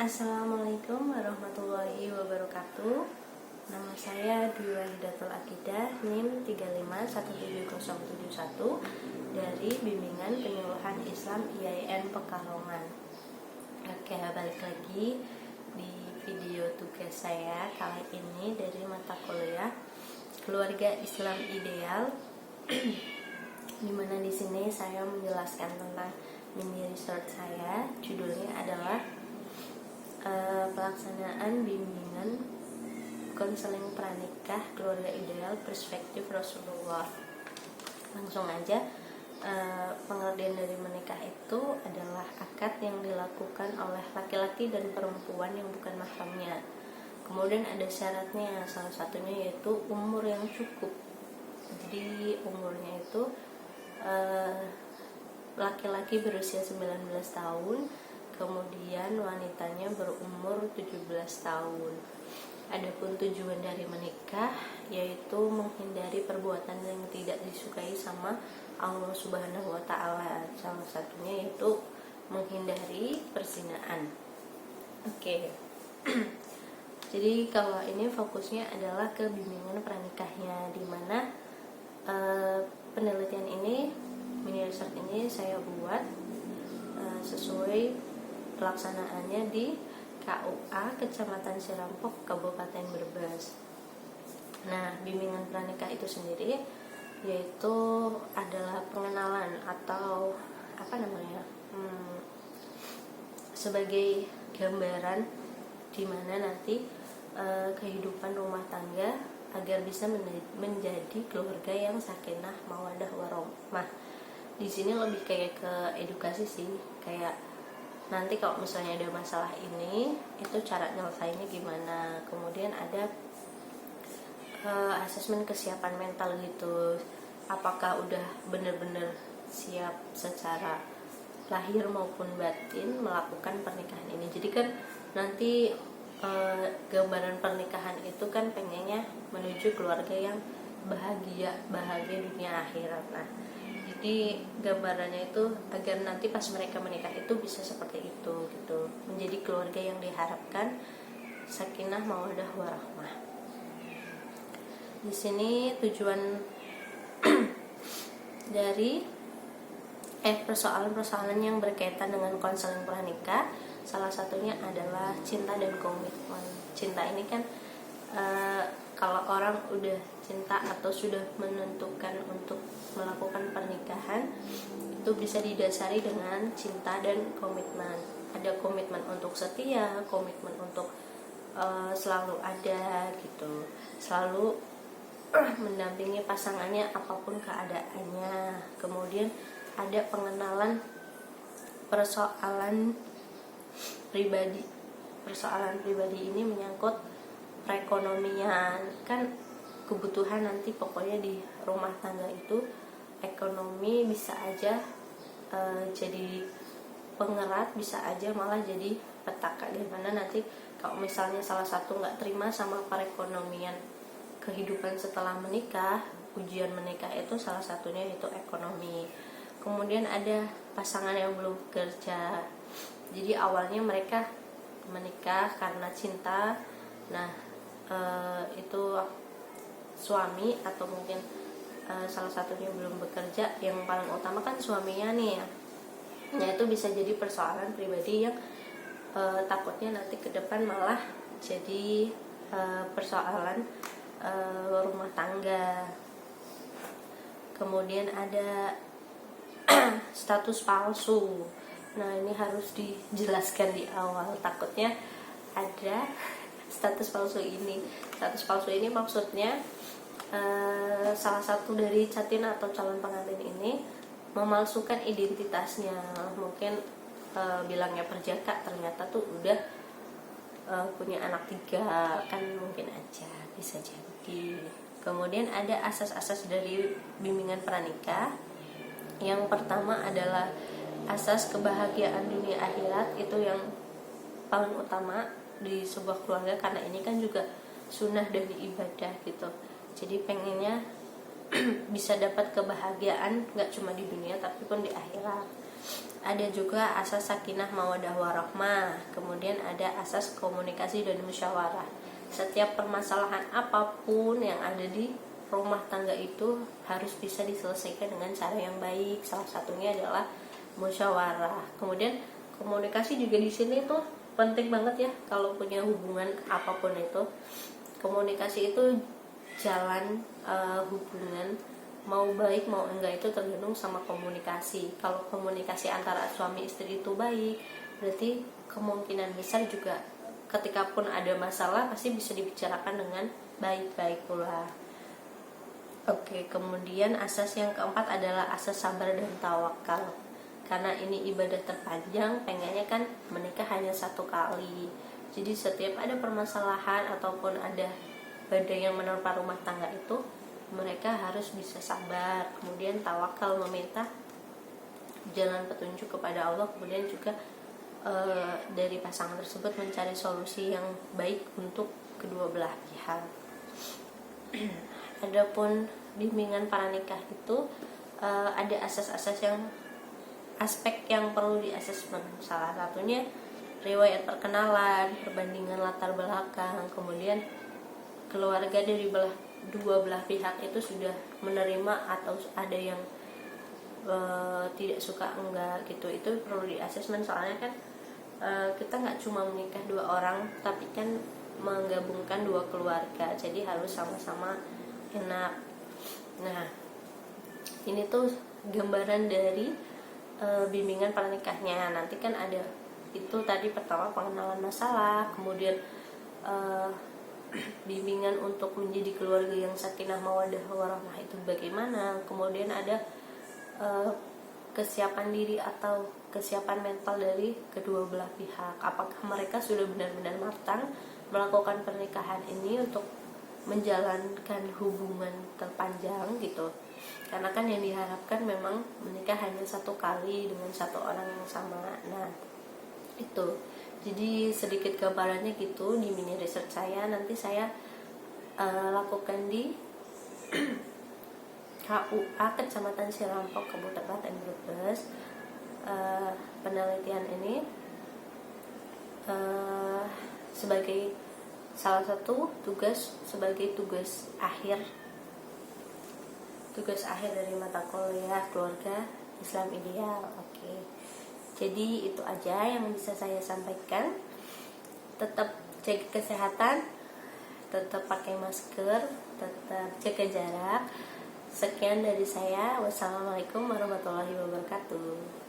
Assalamualaikum warahmatullahi wabarakatuh. Nama saya Dwi Wahidatul Akidah, NIM 3517071 dari Bimbingan Penyuluhan Islam IAIN Pekalongan. Oke, balik lagi di video tugas saya kali ini dari mata kuliah Keluarga Islam Ideal. Dimana di sini saya menjelaskan tentang mini research saya. Judulnya adalah pelaksanaan bimbingan konseling pranikah keluarga ideal perspektif Rasulullah. Langsung aja, pengertian dari menikah itu adalah akad yang dilakukan oleh laki-laki dan perempuan yang bukan mahramnya. Kemudian ada syaratnya, salah satunya yaitu umur yang cukup. Jadi umurnya itu laki-laki berusia 19 tahun, kemudian wanitanya berumur 17 tahun. Adapun tujuan dari menikah yaitu menghindari perbuatan yang tidak disukai sama Allah Subhanahu wa taala. Salah satunya yaitu menghindari perzinaan. Oke. Jadi kalau ini fokusnya adalah ke bimbingan pranikahnya, di mana penelitian ini, mini research ini saya buat sesuai pelaksanaannya di KUA Kecamatan Sirampok, Kabupaten Brebes. Nah, bimbingan pranikah itu sendiri yaitu adalah pengenalan atau sebagai gambaran di mana nanti kehidupan rumah tangga agar bisa menjadi keluarga yang sakinah, mawaddah, warahmah. Di sini lebih kayak ke edukasi sih, kayak nanti kalau misalnya ada masalah ini, itu cara nyelesainnya gimana. Kemudian ada asesmen kesiapan mental gitu, apakah udah benar-benar siap secara lahir maupun batin melakukan pernikahan ini. Jadi kan nanti gambaran pernikahan itu kan pengennya menuju keluarga yang bahagia dunia akhirat. Nah, jadi gambarannya itu agar nanti pas mereka menikah itu bisa seperti itu gitu, menjadi keluarga yang diharapkan sakinah, mawaddah, warahmah. Di sini tujuan dari persoalan-persoalan yang berkaitan dengan konseling pranikah, salah satunya adalah cinta dan komitmen. Cinta ini kan kalau orang udah cinta atau sudah menentukan untuk melakukan pernikahan, itu bisa didasari dengan cinta dan komitmen. Ada komitmen untuk setia, komitmen untuk selalu ada gitu, selalu mendampingi pasangannya apapun keadaannya. Kemudian ada pengenalan persoalan pribadi. Persoalan pribadi ini menyangkut perekonomian, kan kebutuhan nanti pokoknya di rumah tangga itu ekonomi bisa aja jadi pengerat, bisa aja malah jadi petaka, di mana nanti kalau misalnya salah satu nggak terima sama perekonomian kehidupan setelah menikah, ujian menikah itu salah satunya itu ekonomi. Kemudian ada pasangan yang belum bekerja, jadi awalnya mereka menikah karena cinta. Nah, itu suami atau mungkin salah satunya belum bekerja, yang paling utama kan suaminya nih ya. Nah, itu bisa jadi persoalan pribadi yang takutnya nanti ke depan malah jadi persoalan rumah tangga. Kemudian ada status palsu. Nah, ini harus dijelaskan di awal, takutnya ada status palsu ini. Status palsu ini maksudnya salah satu dari catin atau calon pengantin ini memalsukan identitasnya. Mungkin bilangnya perjaka, ternyata tuh udah punya anak 3, kan mungkin aja, bisa jadi. Kemudian ada asas-asas dari bimbingan pranikah. Yang pertama adalah asas kebahagiaan dunia akhirat, itu yang paling utama di sebuah keluarga, karena ini kan juga sunnah dari ibadah gitu. Jadi pengennya bisa dapat kebahagiaan gak cuma di dunia tapi pun di akhirat. Ada juga asas sakinah mawaddah warahmah, kemudian ada asas komunikasi dan musyawarah. Setiap permasalahan apapun yang ada di rumah tangga itu harus bisa diselesaikan dengan cara yang baik. Salah satunya adalah musyawarah. Kemudian komunikasi juga di sini tuh penting banget ya, kalau punya hubungan apapun itu. Komunikasi itu jalan hubungan, mau baik mau enggak itu tergantung sama komunikasi. Kalau komunikasi antara suami istri itu baik, berarti kemungkinan besar juga ketika pun ada masalah pasti bisa dibicarakan dengan baik-baik pula. Oke, kemudian asas yang keempat adalah asas sabar dan tawakal. Karena ini ibadah terpanjang, pengennya kan menikah hanya satu kali. Jadi setiap ada permasalahan ataupun ada badai yang menerpa rumah tangga itu, mereka harus bisa sabar, kemudian tawakal, meminta jalan petunjuk kepada Allah, kemudian juga dari pasangan tersebut mencari solusi yang baik untuk kedua belah pihak. Adapun bimbingan para nikah itu ada asas-asas yang aspek yang perlu diasesmen. Salah satunya riwayat perkenalan, perbandingan latar belakang, kemudian keluarga dari dua belah pihak itu sudah menerima atau ada yang tidak suka enggak gitu. Itu perlu diasesmen, soalnya kan kita nggak cuma menikah dua orang, tapi kan menggabungkan dua keluarga, jadi harus sama-sama enak. Nah, ini tuh gambaran dari bimbingan pernikahnya. Nanti kan ada itu tadi, pertama pengenalan masalah, kemudian bimbingan untuk menjadi keluarga yang sakinah mawaddah warahmah itu bagaimana, kemudian ada kesiapan diri atau kesiapan mental dari kedua belah pihak, apakah mereka sudah benar-benar matang melakukan pernikahan ini untuk menjalankan hubungan terpanjang gitu. Karena kan yang diharapkan memang menikah hanya satu kali dengan satu orang yang sama. Nah itu, jadi sedikit gambarannya gitu di mini research saya. Nanti saya lakukan di KUA Kecamatan Sirampok, Kabupaten Brebes. Penelitian ini sebagai salah satu tugas, sebagai tugas akhir dari mata kuliah keluarga Islam ideal. Oke. Jadi itu aja yang bisa saya sampaikan. Tetap jaga kesehatan, tetap pakai masker, tetap jaga jarak. Sekian dari saya. Wassalamualaikum warahmatullahi wabarakatuh.